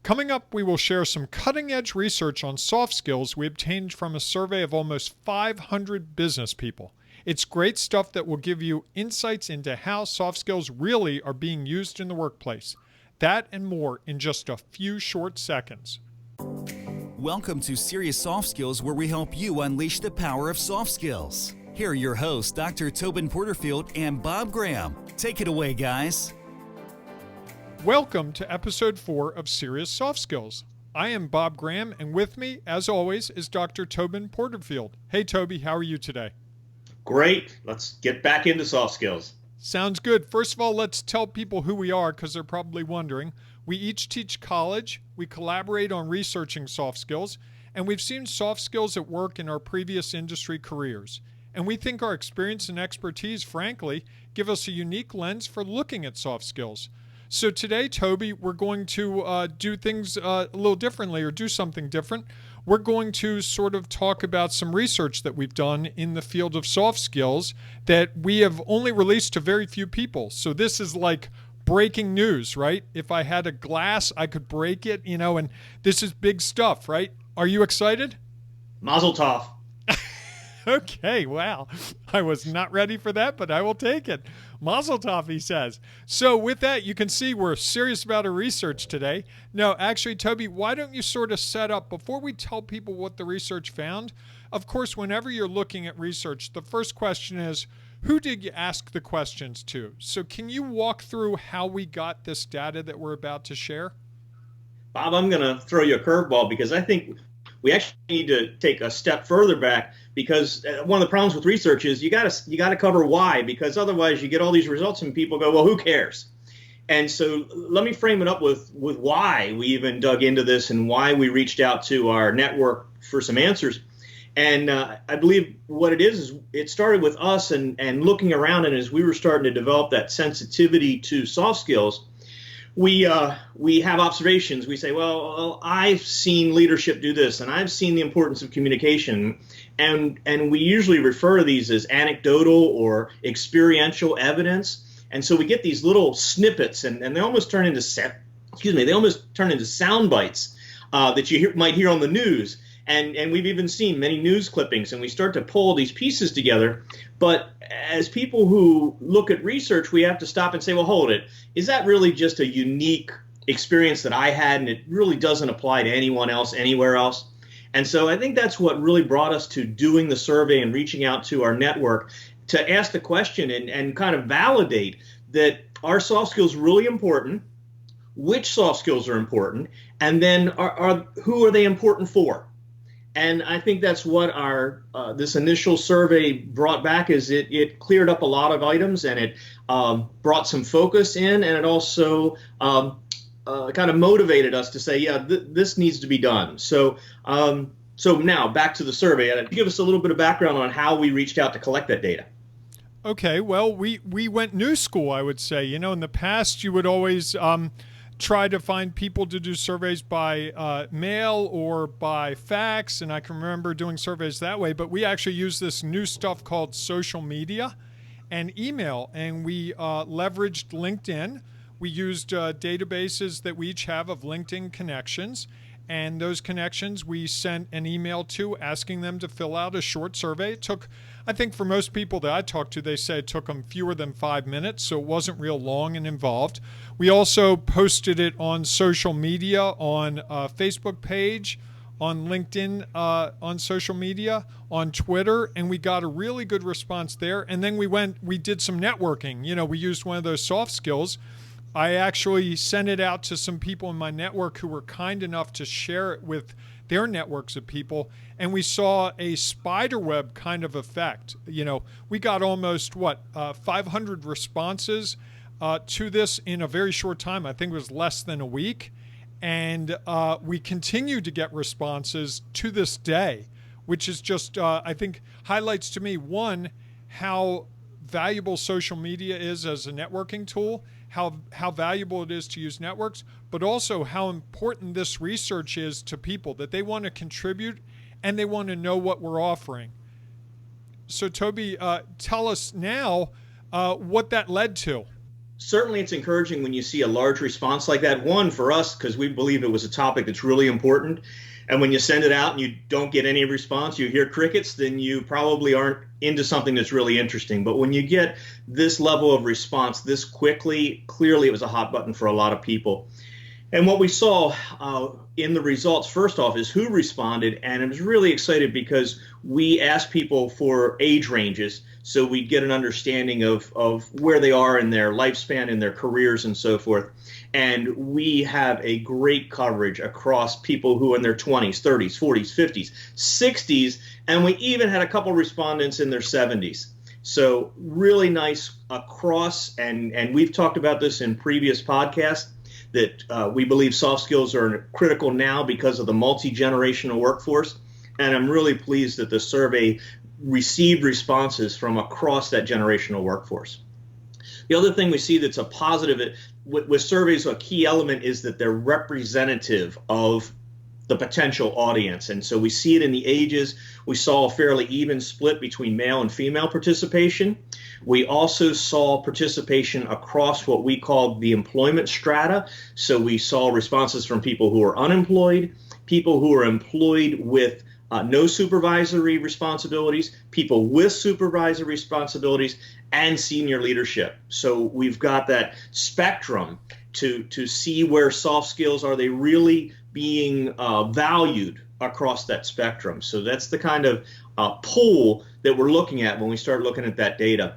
Coming up, we will share some cutting-edge research on soft skills we obtained from a survey of almost 500 business people. It's great stuff that will give you insights into how soft skills really are being used in the workplace. That and more in just a few short seconds. Welcome to Serious Soft Skills, where we help you unleash the power of soft skills. Here are your hosts, Dr. Tobin Porterfield and Bob Graham. Take it away, guys. Welcome to episode 4 of Serious Soft Skills. I am Bob Graham, and with me, as always, is Dr. Tobin Porterfield. Hey, Toby, how are you today? Great. Let's get back into soft skills. Sounds good. First of all, let's tell people who we are, because they're probably wondering. We each teach college, we collaborate on researching soft skills, and we've seen soft skills at work in our previous industry careers. And we think our experience and expertise, frankly, give us a unique lens for looking at soft skills. So today, Toby, we're going to do things a little differently, or do something different. We're going to sort of talk about some research that we've done in the field of soft skills that we have only released to very few people. So this is like breaking news, right? If I had a glass, I could break it, and this is big stuff, right? Are you excited? Mazel tov. Okay, wow. I was not ready for that, but I will take it. Mazel tov, he says. So with that, you can see we're serious about our research today. No, actually, Toby, why don't you sort of set up, before we tell people what the research found, of course, whenever you're looking at research, the first question is, who did you ask the questions to? So can you walk through how we got this data that we're about to share? Bob, I'm going to throw you a curveball because I think we actually need to take a step further back, because one of the problems with research is you got to cover why, because otherwise you get all these results and people go, well, who cares? And so let me frame it up with why we even dug into this and why we reached out to our network for some answers. And I believe what it is it started with us and looking around, and as we were starting to develop that sensitivity to soft skills, we have observations. We say, well, I've seen leadership do this, and I've seen the importance of communication, and we usually refer to these as anecdotal or experiential evidence. And so we get these little snippets, and they almost turn into sound bites that you might hear on the news. And we've even seen many news clippings, and we start to pull these pieces together. But as people who look at research, we have to stop and say, well, hold it. Is that really just a unique experience that I had, and it really doesn't apply to anyone else anywhere else? And so I think that's what really brought us to doing the survey and reaching out to our network to ask the question and kind of validate that are soft skills really important, which soft skills are important, and then who are they important for? And I think that's what our this initial survey brought back, is it cleared up a lot of items, and it brought some focus in, and it also kind of motivated us to say, yeah, this needs to be done. So now back to the survey, and give us a little bit of background on how we reached out to collect that data. Okay, well, we went new school, I would say. In the past, you would always try to find people to do surveys by mail or by fax, and I can remember doing surveys that way, but we actually use this new stuff called social media and email, and we leveraged LinkedIn. We used databases that we each have of LinkedIn connections, and those connections we sent an email to asking them to fill out a short survey. It took, I think for most people that I talked to, they say it took them fewer than 5 minutes, so it wasn't real long and involved. We also posted it on social media, on a Facebook page, on LinkedIn, on social media, on Twitter, and we got a really good response there. And then we did some networking. We used one of those soft skills. I actually sent it out to some people in my network who were kind enough to share it with their networks of people, and we saw a spider web kind of effect. We got almost 500 responses to this in a very short time. I think it was less than a week, and we continue to get responses to this day, which is just I think highlights to me, one, how valuable social media is as a networking tool, how valuable it is to use networks, but also how important this research is to people, that they want to contribute and they want to know what we're offering. So Toby, tell us now what that led to. certainly it's encouraging when you see a large response like that. One, for us, because we believe it was a topic that's really important. And when you send it out and you don't get any response, you hear crickets, then you probably aren't into something that's really interesting. But when you get this level of response this quickly, clearly it was a hot button for a lot of people. And what we saw in the results, first off, is who responded. And I was really excited because we asked people for age ranges so we get an understanding of where they are in their lifespan, in their careers, and so forth. And we have a great coverage across people who are in their 20s, 30s, 40s, 50s, 60s, and we even had a couple respondents in their 70s. So really nice across, and we've talked about this in previous podcasts, that we believe soft skills are critical now because of the multi-generational workforce. And I'm really pleased that the survey received responses from across that generational workforce. The other thing we see that's a positive with surveys, a key element is that they're representative of the potential audience. And so we see it in the ages. We saw a fairly even split between male and female participation. We also saw participation across what we call the employment strata. So we saw responses from people who are unemployed, people who are employed with no supervisory responsibilities, people with supervisory responsibilities, and senior leadership. So we've got that spectrum to see where soft skills are they really being valued across that spectrum. So that's the kind of pool that we're looking at when we start looking at that data.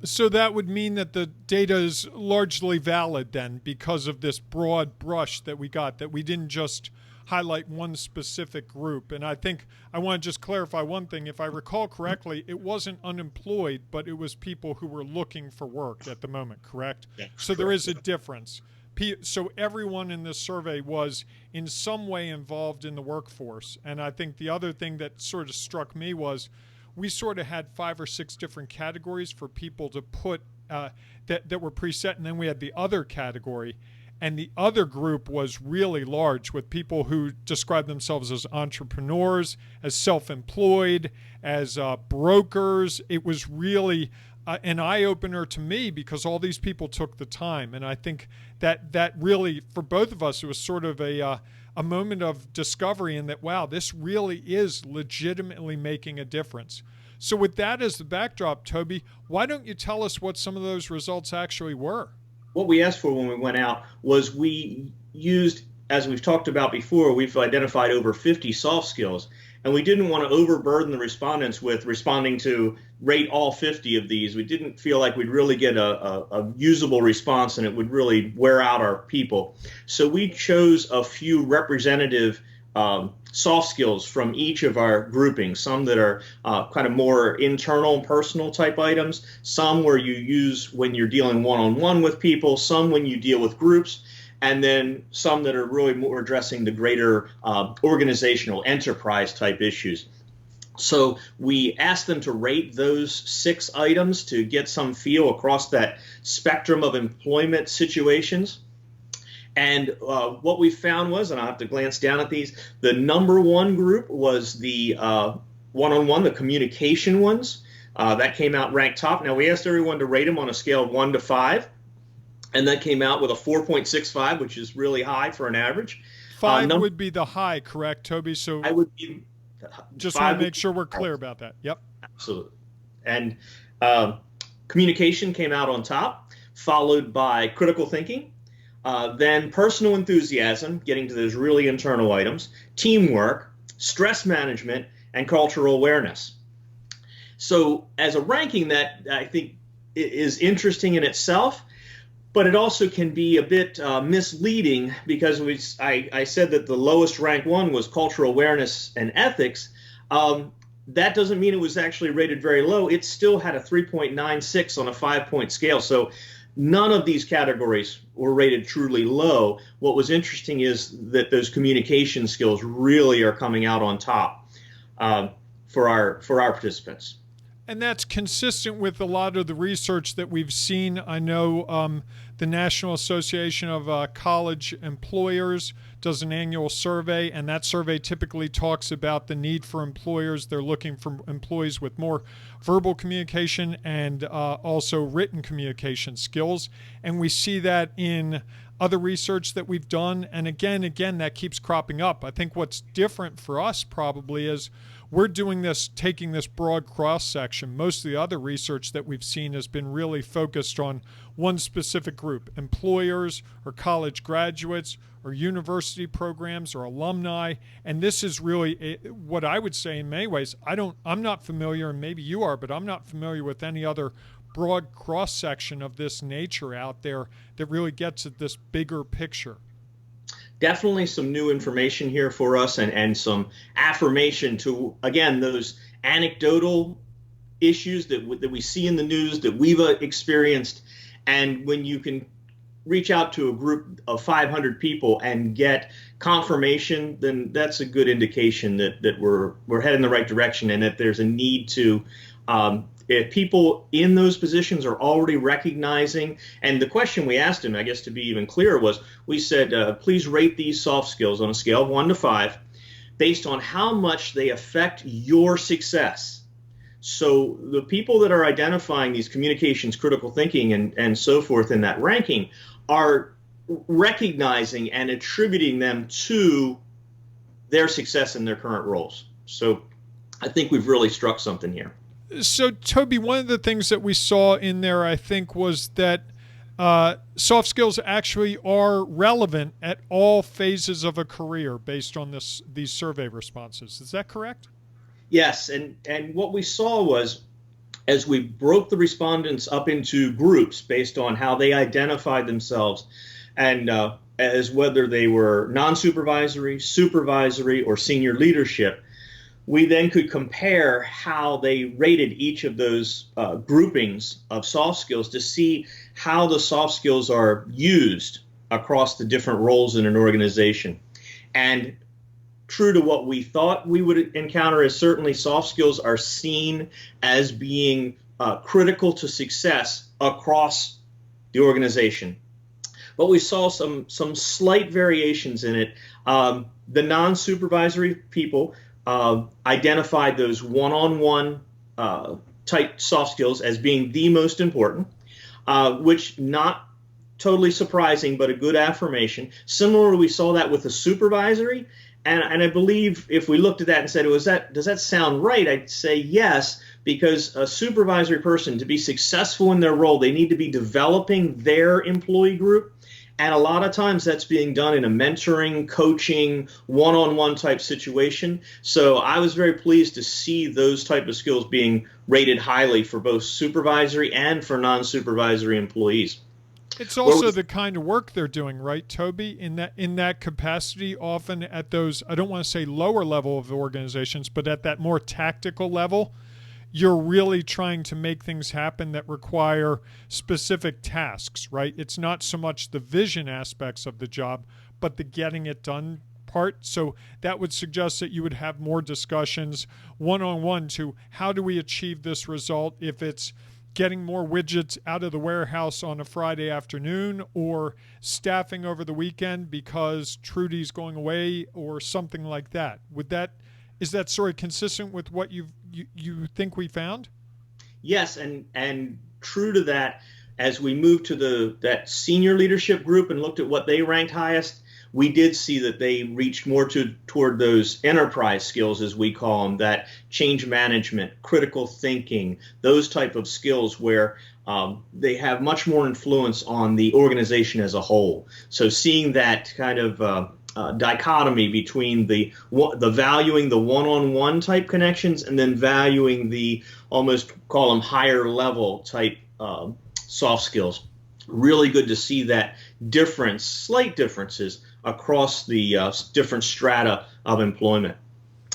So that would mean that the data is largely valid then because of this broad brush that we got, that we didn't just highlight one specific group. And I think I want to just clarify one thing. If I recall correctly, it wasn't unemployed, but it was people who were looking for work at the moment, correct? Yeah, so there is a difference. So everyone in this survey was in some way involved in the workforce. And I think the other thing that sort of struck me was we sort of had 5 or 6 different categories for people to put that were preset. And then we had the other category. And the other group was really large with people who describe themselves as entrepreneurs, as self-employed, as brokers. It was really an eye-opener to me because all these people took the time. And I think that really, for both of us, it was sort of a moment of discovery in that, wow, this really is legitimately making a difference. So with that as the backdrop, Toby, why don't you tell us what some of those results actually were? What we asked for when we went out was we used, as we've talked about before, we've identified over 50 soft skills, and we didn't want to overburden the respondents with responding to rate all 50 of these. We didn't feel like we'd really get a usable response and it would really wear out our people. So we chose a few representative soft skills from each of our groupings, some that are kind of more internal and personal type items, some where you use when you're dealing one-on-one with people, some when you deal with groups, and then some that are really more addressing the greater organizational enterprise type issues. So we asked them to rate those 6 items to get some feel across that spectrum of employment situations. And what we found was, and I'll have to glance down at these, the number one group was the one-on-one, the communication ones. That came out ranked top. Now, we asked everyone to rate them on a scale of 1 to 5, and that came out with a 4.65, which is really high for an average. 5 would be the high, correct, Toby? So I would be, just want to make sure we're clear about that. Yep. Absolutely. And communication came out on top, followed by critical thinking. Then personal enthusiasm, getting to those really internal items, teamwork, stress management, and cultural awareness. So as a ranking, that I think is interesting in itself, but it also can be a bit misleading because I said that the lowest ranked one was cultural awareness and ethics. That doesn't mean it was actually rated very low. It still had a 3.96 on a 5-point scale. So none of these categories were rated truly low. What was interesting is that those communication skills really are coming out on top for our participants. And that's consistent with a lot of the research that we've seen. I know the National Association of College Employers does an annual survey, and that survey typically talks about the need for employers. They're looking for employees with more verbal communication and also written communication skills. And we see that in other research that we've done. And again, that keeps cropping up. I think what's different for us probably is we're doing this, taking this broad cross section. Most of the other research that we've seen has been really focused on one specific group, employers or college graduates or university programs or alumni. And this is really what I would say in many ways. I'm not familiar, and maybe you are, but I'm not familiar with any other broad cross section of this nature out there that really gets at this bigger picture. Definitely some new information here for us, and some affirmation to, again, those anecdotal issues that we see in the news that we've experienced. And when you can reach out to a group of 500 people and get confirmation, then that's a good indication that we're heading in the right direction, and that there's a need to if people in those positions are already recognizing. And the question we asked him, I guess to be even clearer, was we said, please rate these soft skills on a scale of 1 to 5 based on how much they affect your success. So the people that are identifying these communications, critical thinking, and so forth in that ranking are recognizing and attributing them to their success in their current roles. So I think we've really struck something here. So, Toby, one of the things that we saw in there, I think, was that soft skills actually are relevant at all phases of a career based on these survey responses. Is that correct? Yes, and what we saw was, as we broke the respondents up into groups based on how they identified themselves, and as whether they were non-supervisory, supervisory, or senior leadership, we then could compare how they rated each of those groupings of soft skills to see how the soft skills are used across the different roles in an organization. And true to what we thought we would encounter, is certainly soft skills are seen as being critical to success across the organization. But we saw some slight variations in it. The non-supervisory people identified those one-on-one type soft skills as being the most important, which not totally surprising, but a good affirmation. Similarly, we saw that with the supervisory, and I believe if we looked at that and said, does that sound right? I'd say yes, because a supervisory person, to be successful in their role, they need to be developing their employee group. And a lot of times that's being done in a mentoring, coaching, one-on-one type situation. So I was very pleased to see those type of skills being rated highly for both supervisory and for non-supervisory employees. It's also the kind of work they're doing, right, Toby? In that capacity, often at those, I don't want to say lower level of organizations, but at that more tactical level, you're really trying to make things happen that require specific tasks, right? It's not so much the vision aspects of the job, but the getting it done part. So that would suggest that you would have more discussions one-on-one to how do we achieve this result, if it's getting more widgets out of the warehouse on a Friday afternoon, or staffing over the weekend because Trudy's going away, or something like that. Is that sort of consistent with what you think we found? Yes, and true to that, as we moved to that senior leadership group and looked at what they ranked highest, we did see that they reached more toward those enterprise skills, as we call them, that change management, critical thinking, those type of skills where they have much more influence on the organization as a whole. So seeing that kind of dichotomy between the valuing the one-on-one type connections, and then valuing the almost call them higher level type soft skills. Really good to see that slight differences across the different strata of employment.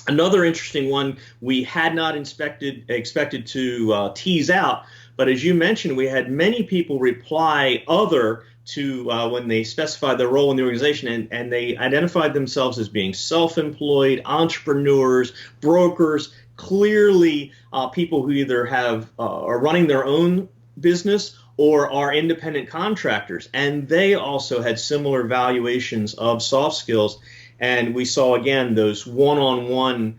Another interesting one we had not expected to tease out, but as you mentioned, we had many people reply other to when they specified their role in the organization, and they identified themselves as being self-employed, entrepreneurs, brokers, clearly people who either are running their own business or are independent contractors, and they also had similar valuations of soft skills. And we saw, again, those one-on-one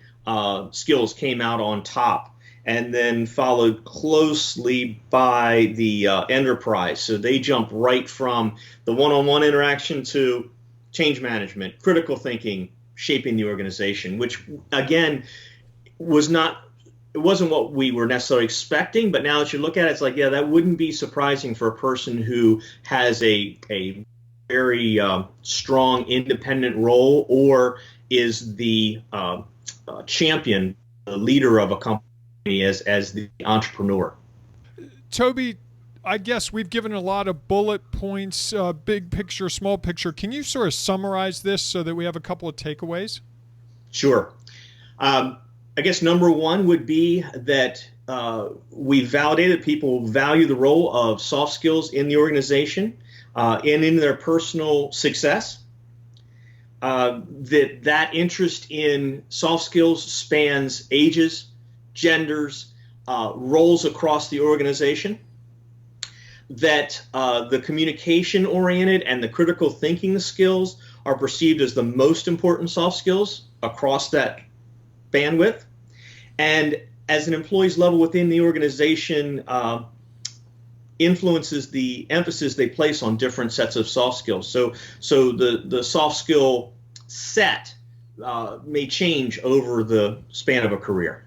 skills came out on top, and then followed closely by the enterprise. So they jumped right from the one-on-one interaction to change management, critical thinking, shaping the organization, which, again, it wasn't what we were necessarily expecting, but now that you look at it, it's like, yeah, that wouldn't be surprising for a person who has a very strong independent role or is the champion, the leader of a company as the entrepreneur. Toby, I guess we've given a lot of bullet points, big picture, small picture. Can you sort of summarize this so that we have a couple of takeaways? Sure. I guess number one would be that we validated people value the role of soft skills in the organization and in their personal success. That interest in soft skills spans ages, genders, roles across the organization. That the communication-oriented and the critical thinking skills are perceived as the most important soft skills across that bandwidth. And as an employee's level within the organization influences the emphasis they place on different sets of soft skills. So the soft skill set may change over the span of a career.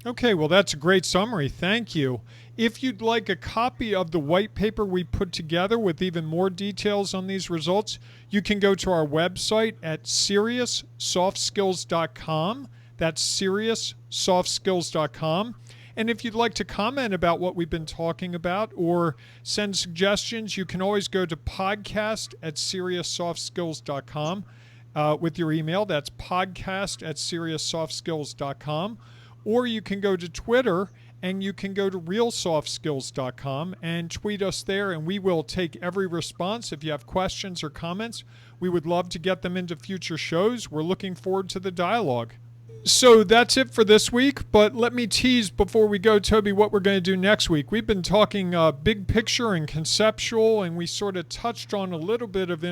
Okay, well, that's a great summary. Thank you. If you'd like a copy of the white paper we put together with even more details on these results, you can go to our website at SeriousSoftSkills.com. That's SeriousSoftSkills.com. And if you'd like to comment about what we've been talking about or send suggestions, you can always go to podcast@SeriousSoftSkills.com with your email. That's podcast@SeriousSoftSkills.com. Or you can go to Twitter and you can go to RealSoftSkills.com and tweet us there, and we will take every response. If you have questions or comments, we would love to get them into future shows. We're looking forward to the dialogue. So that's it for this week, but let me tease before we go, Toby, what we're going to do next week. We've been talking big picture and conceptual, and we sort of touched on a little bit of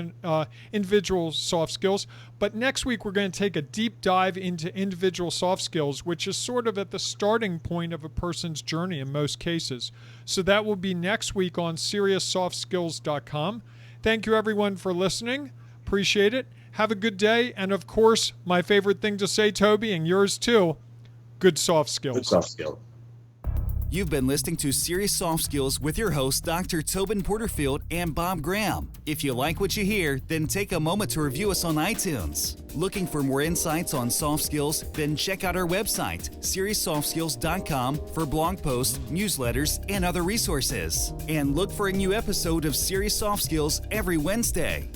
individual soft skills, but next week we're going to take a deep dive into individual soft skills, which is sort of at the starting point of a person's journey in most cases. So that will be next week on SeriousSoftSkills.com. Thank you, everyone, for listening. Appreciate it. Have a good day. And of course, my favorite thing to say, Toby, and yours too, good soft skills. Good soft skill. You've been listening to Serious Soft Skills with your hosts, Dr. Tobin Porterfield and Bob Graham. If you like what you hear, then take a moment to review us on iTunes. Looking for more insights on soft skills? Then check out our website, SeriousSoftSkills.com, for blog posts, newsletters, and other resources. And look for a new episode of Serious Soft Skills every Wednesday.